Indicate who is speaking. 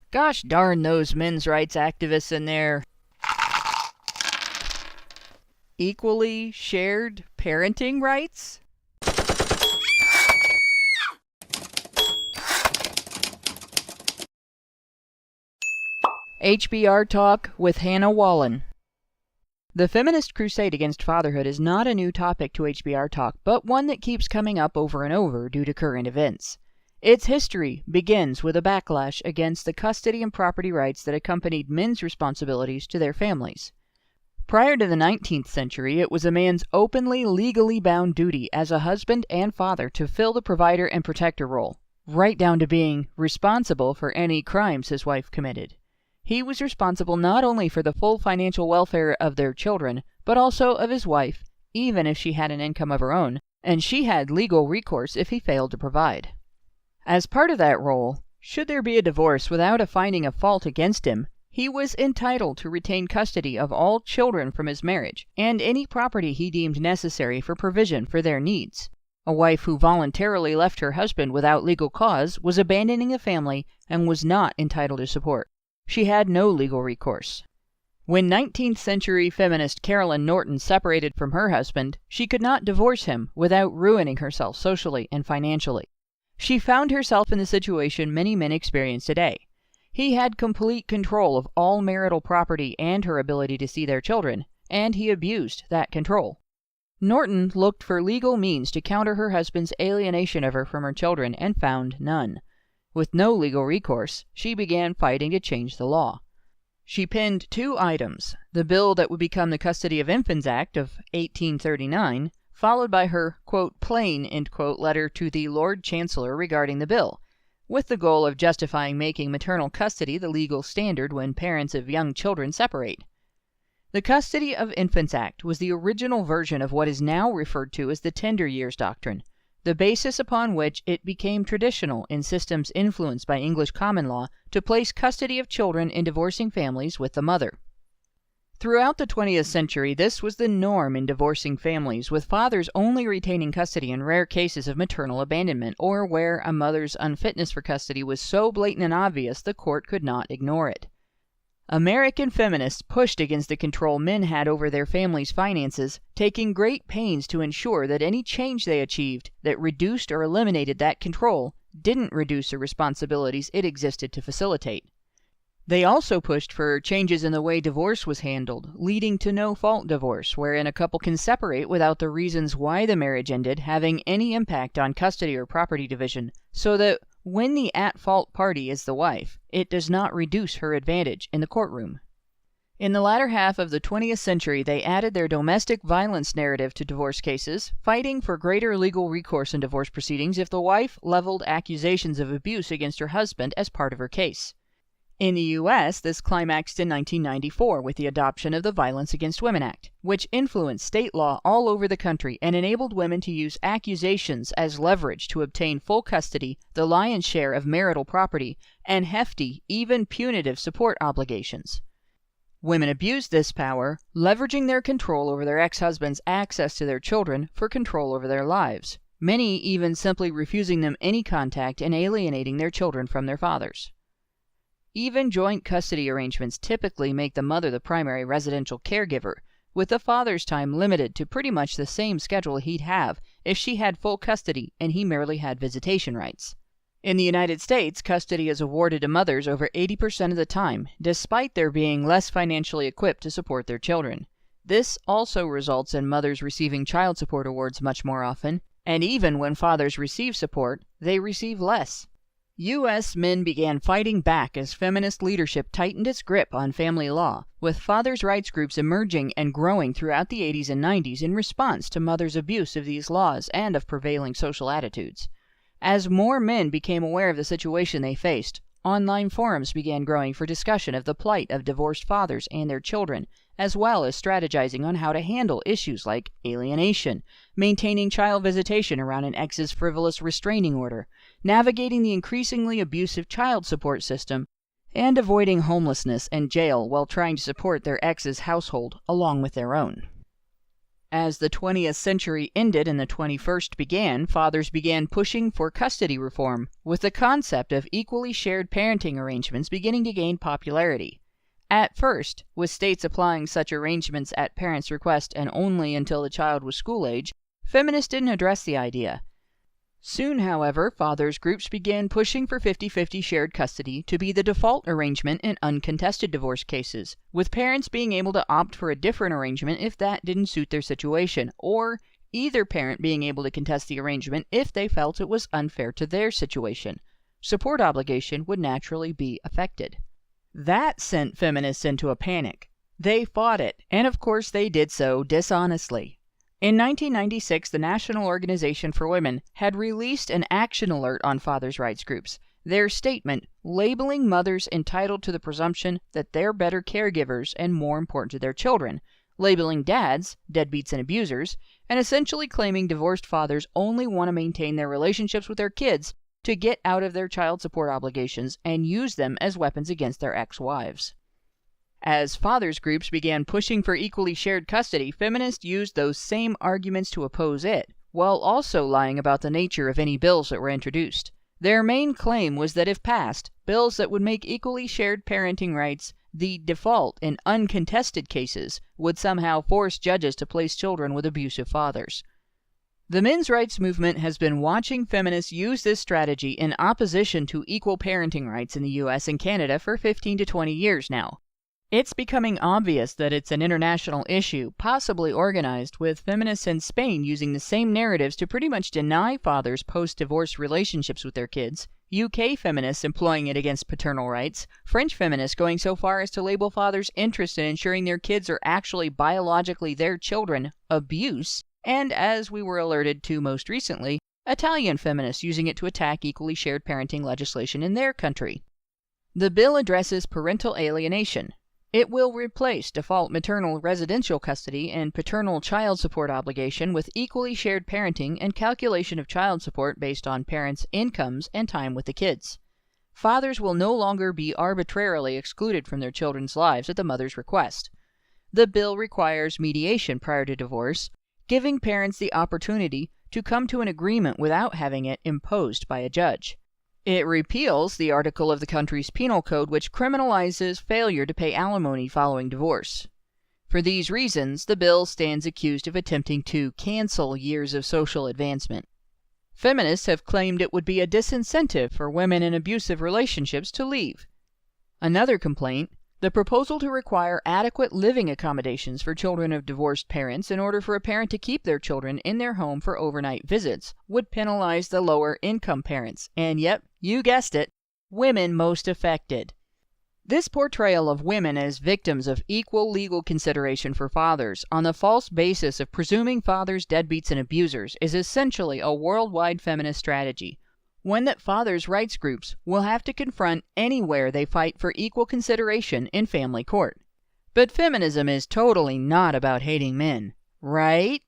Speaker 1: Gosh darn those men's rights activists and their equally shared parenting rights? HBR Talk with Hannah Wallen. The feminist crusade against fatherhood is not a new topic to HBR Talk, but one that keeps coming up over and over due to current events. Its history begins with a backlash against the custody and property rights that accompanied men's responsibilities to their families. Prior to the 19th century, it was a man's openly legally bound duty as a husband and father to fill the provider and protector role, right down to being responsible for any crimes his wife committed. He was responsible not only for the full financial welfare of their children, but also of his wife, even if she had an income of her own, and she had legal recourse if he failed to provide. As part of that role, should there be a divorce without a finding of fault against him, he was entitled to retain custody of all children from his marriage, and any property he deemed necessary for provision for their needs. A wife who voluntarily left her husband without legal cause was abandoning the family and was not entitled to support. She had no legal recourse. When 19th century feminist Carolyn Norton separated from her husband, she could not divorce him without ruining herself socially and financially. She found herself in the situation many men experience today. He had complete control of all marital property and her ability to see their children, and he abused that control. Norton looked for legal means to counter her husband's alienation of her from her children and found none. With no legal recourse, she began fighting to change the law. She penned 2 items: the bill that would become the Custody of Infants Act of 1839, followed by her, quote, plain, end quote, letter to the Lord Chancellor regarding the bill, with the goal of justifying making maternal custody the legal standard when parents of young children separate. The Custody of Infants Act was the original version of what is now referred to as the tender years doctrine, the basis upon which it became traditional in systems influenced by English common law to place custody of children in divorcing families with the mother. Throughout the 20th century, this was the norm in divorcing families, with fathers only retaining custody in rare cases of maternal abandonment, or where a mother's unfitness for custody was so blatant and obvious the court could not ignore it. American feminists pushed against the control men had over their families' finances, taking great pains to ensure that any change they achieved that reduced or eliminated that control didn't reduce the responsibilities it existed to facilitate. They also pushed for changes in the way divorce was handled, leading to no-fault divorce, wherein a couple can separate without the reasons why the marriage ended having any impact on custody or property division, so that when the at-fault party is the wife, it does not reduce her advantage in the courtroom. In the latter half of the 20th century, they added their domestic violence narrative to divorce cases, fighting for greater legal recourse in divorce proceedings if the wife leveled accusations of abuse against her husband as part of her case. In the U.S., this climaxed in 1994 with the adoption of the Violence Against Women Act, which influenced state law all over the country and enabled women to use accusations as leverage to obtain full custody, the lion's share of marital property, and hefty, even punitive support obligations. Women abused this power, leveraging their control over their ex-husband's access to their children for control over their lives, many even simply refusing them any contact and alienating their children from their fathers. Even joint custody arrangements typically make the mother the primary residential caregiver, with the father's time limited to pretty much the same schedule he'd have if she had full custody and he merely had visitation rights. In the United States, custody is awarded to mothers over 80% of the time, despite their being less financially equipped to support their children. This also results in mothers receiving child support awards much more often, and even when fathers receive support, they receive less. U.S. men began fighting back as feminist leadership tightened its grip on family law, with fathers' rights groups emerging and growing throughout the 80s and 90s in response to mothers' abuse of these laws and of prevailing social attitudes. As more men became aware of the situation they faced, online forums began growing for discussion of the plight of divorced fathers and their children, as well as strategizing on how to handle issues like alienation, maintaining child visitation around an ex's frivolous restraining order, navigating the increasingly abusive child support system, and avoiding homelessness and jail while trying to support their ex's household along with their own. As the 20th century ended and the 21st began, fathers began pushing for custody reform, with the concept of equally shared parenting arrangements beginning to gain popularity. At first, with states applying such arrangements at parents' request and only until the child was school age, feminists didn't address the idea. Soon, however, fathers' groups began pushing for 50-50 shared custody to be the default arrangement in uncontested divorce cases, with parents being able to opt for a different arrangement if that didn't suit their situation, or either parent being able to contest the arrangement if they felt it was unfair to their situation. Support obligation would naturally be affected. That sent feminists into a panic. They fought it, and of course they did so dishonestly. In 1996, the National Organization for Women had released an action alert on fathers' rights groups. Their statement, labeling mothers entitled to the presumption that they're better caregivers and more important to their children, labeling dads deadbeats and abusers, and essentially claiming divorced fathers only want to maintain their relationships with their kids to get out of their child support obligations and use them as weapons against their ex-wives. As fathers' groups began pushing for equally shared custody, feminists used those same arguments to oppose it, while also lying about the nature of any bills that were introduced. Their main claim was that if passed, bills that would make equally shared parenting rights the default in uncontested cases would somehow force judges to place children with abusive fathers. The men's rights movement has been watching feminists use this strategy in opposition to equal parenting rights in the US and Canada for 15 to 20 years now. It's becoming obvious that it's an international issue, possibly organized, with feminists in Spain using the same narratives to pretty much deny fathers post-divorce relationships with their kids, UK feminists employing it against paternal rights, French feminists going so far as to label fathers' interest in ensuring their kids are actually biologically their children abuse, and, as we were alerted to most recently, Italian feminists using it to attack equally shared parenting legislation in their country. The bill addresses parental alienation. It will replace default maternal residential custody and paternal child support obligation with equally shared parenting and calculation of child support based on parents' incomes and time with the kids. Fathers will no longer be arbitrarily excluded from their children's lives at the mother's request. The bill requires mediation prior to divorce, giving parents the opportunity to come to an agreement without having it imposed by a judge. It repeals the article of the country's penal code which criminalizes failure to pay alimony following divorce. For these reasons, the bill stands accused of attempting to cancel years of social advancement. Feminists have claimed it would be a disincentive for women in abusive relationships to leave. Another complaint, the proposal to require adequate living accommodations for children of divorced parents in order for a parent to keep their children in their home for overnight visits, would penalize the lower-income parents, and yep, you guessed it, women most affected. This portrayal of women as victims of equal legal consideration for fathers on the false basis of presuming fathers deadbeats and abusers is essentially a worldwide feminist strategy, one that fathers' rights groups will have to confront anywhere they fight for equal consideration in family court. But feminism is totally not about hating men, right?